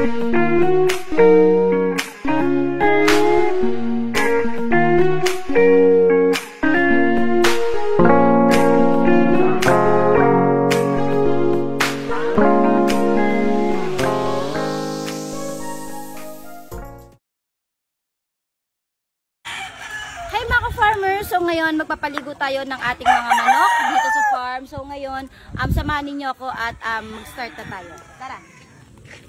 So ngayon magpapaligo tayo ng ating mga manok dito sa farm. So ngayon samahan niyo ako at mag-start na tayo. Tara.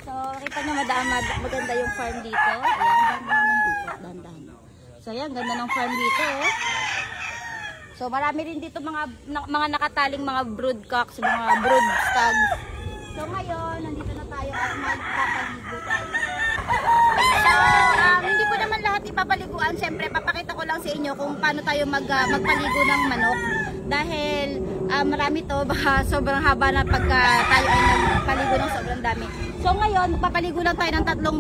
So kita niyo maganda yung farm dito. Ayan, dandan. So ayan, ganda ng farm dito. So marami rin dito mga nakataling mga broodcocks, mga brood stags. So ngayon nandito na tayo at magpapaligo tayo. So hindi ko naman lahat ipapaliguan. Siyempre papakita ko lang sa inyo kung paano tayo magpaligo ng manok. Dahil marami to, baka sobrang haba na pagka tayo ay nagpaligo ng sobrang dami. So ngayon magpapaligo lang tayo ng tatlong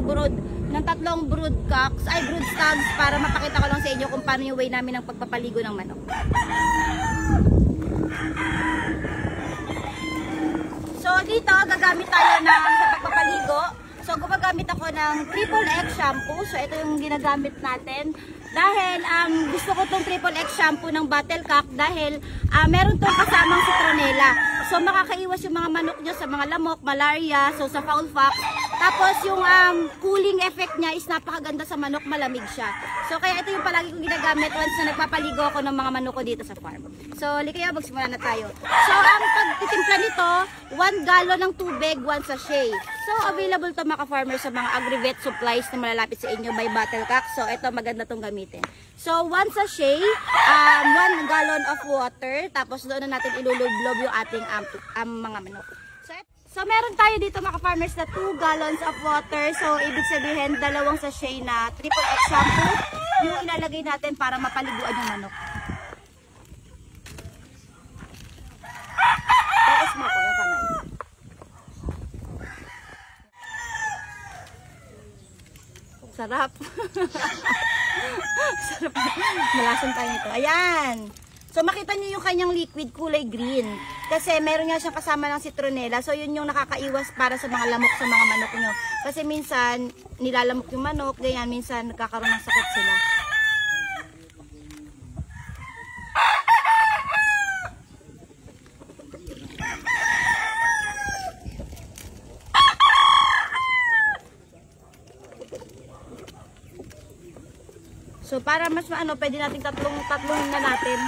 broodcocks, brood stags, para mapakita ko lang sa inyo kung paano yung way namin ng pagpapaligo ng manok. So dito gagamit tayo sa pagpapaligo. So gumagamit ako ng Triple X shampoo. So ito yung ginagamit natin. Dahil gusto ko tong Triple X shampoo ng Battlecock dahil meron tong kasamang citronella. So makakaiwas yung mga manok nyo sa mga lamok, malaria, so sa foul pox. Tapos yung cooling effect niya is napakaganda sa manok, malamig siya. So kaya ito yung palagi kong ginagamit once na nagpapaligo ako ng mga manok ko dito sa farm. So kaya magsimula na tayo. So ang pagtitimpla nito, 1 gallon ng tubig, 1 sachet. So available to mga farmers sa mga agri-vet supplies na malalapit sa inyo by Battlecock. So ito maganda tong gamitin. So 1 sachet, 1 gallon of water, tapos doon na natin ilulublob yung ating mga manok. So meron tayo dito mga farmers na 2 gallons of water. So ibig sabihin 2 sachet na Triple X shampoo yung ilalagay natin para mapaliguan yung manok. Tapos mo ko yung kamay. Sarap. Sarap. Malasan tayo nito. Ayan. So makita niyo yung kanyang liquid kulay green. Kasi meron nga siyang kasama ng citronella. So yun yung nakakaiwas para sa mga lamok sa mga manok nyo. Kasi minsan nilalamok yung manok, ganyan minsan nagkakaroon ng sakit sila. So para mas pwede nating tatlong na natin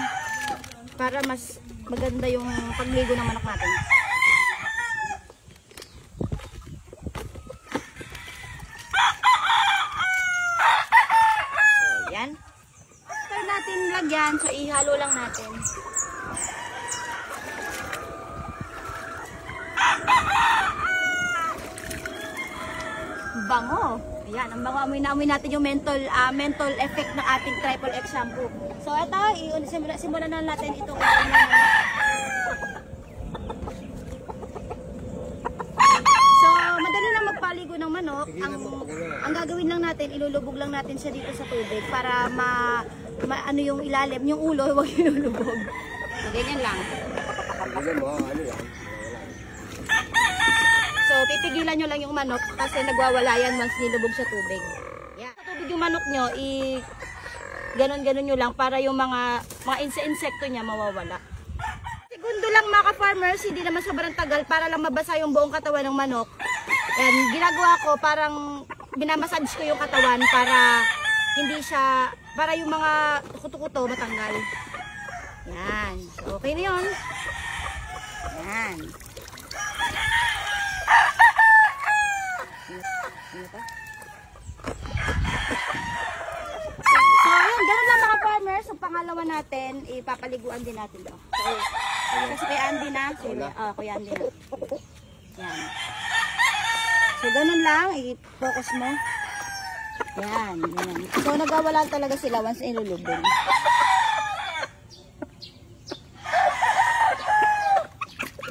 para mas maganda yung pagligo ng manok natin. So yan. After natin lagyan, so ihalo lang natin. Bango. Ayan, ang bango, amoy natin yung menthol effect ng ating Triple X shampoo. So ito, simulan na natin itong So madali lang magpaligo ng manok. Ang gagawin lang natin, ilulubog lang natin siya dito sa tubig para ano yung ilalim, yung ulo, huwag ilulubog. So ganyan lang. So pipigilan nyo lang yung manok kasi nagwawala yan once nilubog sa tubig. Yeah. Sa tubig yung manok nyo, ganon-ganon nyo lang para yung mga insekto niya mawawala. Segundo lang mga ka-farmers, hindi naman sobrang tagal para lang mabasa yung buong katawan ng manok. Yan, ginagawa ko parang binamassage ko yung katawan para hindi siya, para yung mga kuto-kuto matanggal. Yan. So okay na yun. Yan. So yun, gano'n lang mga farmers. Ang pangalawa natin, ipapaliguan din natin to. So, kasi kay Andy na. Kuya Andy na. Yan. So gano'n lang, i-focus mo. Yan, yan. So nagawala talaga sila once ilulubog.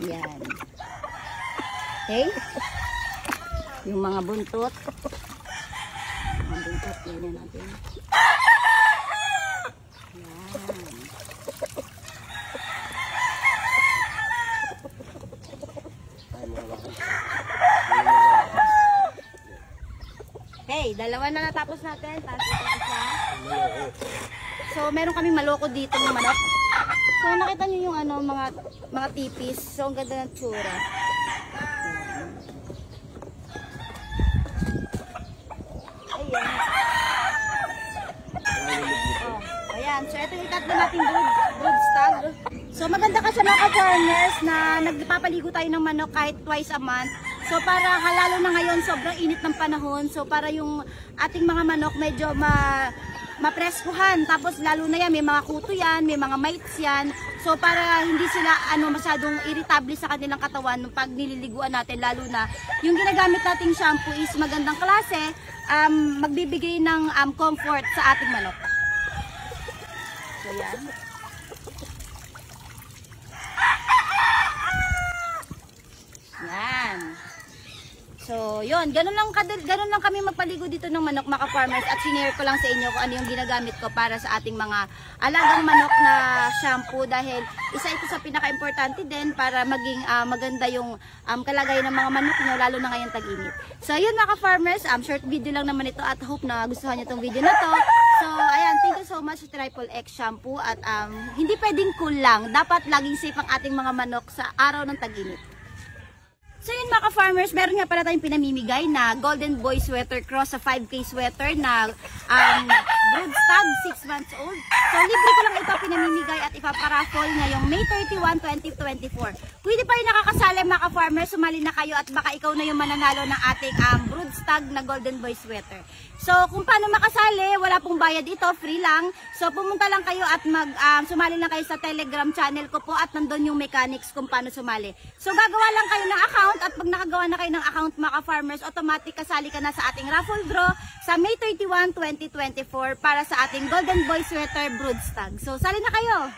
Yan. Okay? Yung mga buntot. Mga buntot, yan natin. Yan. Okay, dalawa na natapos natin. Tapos ito isa. So, meron kaming maloko dito ng manok. So, nakita nyo yung ano, mga tipis. So, ang ganda ng tsura. Ayan. Oh, ayan. So, ito yung tatlo nating brood stag. So, maganda kasi mga ka-farmers na nagpapaligo tayo ng manok kahit twice a month. So, para lalo na ngayon, sobrang init ng panahon. So, para yung ating mga manok medyo mapreskuhan. Tapos, lalo na yan, may mga kuto yan, may mga mites yan. So, para hindi sila masyadong irritable sa kanilang katawan pag nililiguan natin. Lalo na, yung ginagamit nating shampoo is magandang klase, magbibigay ng comfort sa ating manok. So, yan. Yan. So, yun. Ganun lang kami magpaligo dito ng manok, mga farmers. At sinare ko lang sa inyo kung ano yung ginagamit ko para sa ating mga alagang manok na shampoo. Dahil isa ito sa pinaka-importante din para maging maganda yung kalagayan ng mga manok nyo, lalo na ngayong tag-init. So, yun mga farmers. Short video lang naman ito at hope na gustuhan nyo itong video na to. So, ayan. Thank you so much sa Triple X shampoo. At hindi pwedeng cool lang. Dapat laging safe ang ating mga manok sa araw ng tag-init. So yun mga ka-farmers, meron nga pala tayong pinamimigay na Golden Boy sweater cross sa 5K sweater na brood stag, 6 months old. So libre ko lang ito pinamimigay at ipaparaffle ngayong May 31, 2024. Pwede pa rin nakakasali mga ka-farmers, sumali na kayo at baka ikaw na yung mananalo ng ating brood stag na Golden Boy sweater. So kung paano makasali, wala pong bayad ito, free lang. So pumunta lang kayo at sumali lang kayo sa Telegram channel ko po at nandun yung mechanics kung paano sumali. So gagawa lang kayo ng account at pag nakagawa na kayo ng account mga farmers, automatic kasali ka na sa ating raffle draw sa May 31, 2024 para sa ating Golden Boy sweater brood stag. So sali na kayo!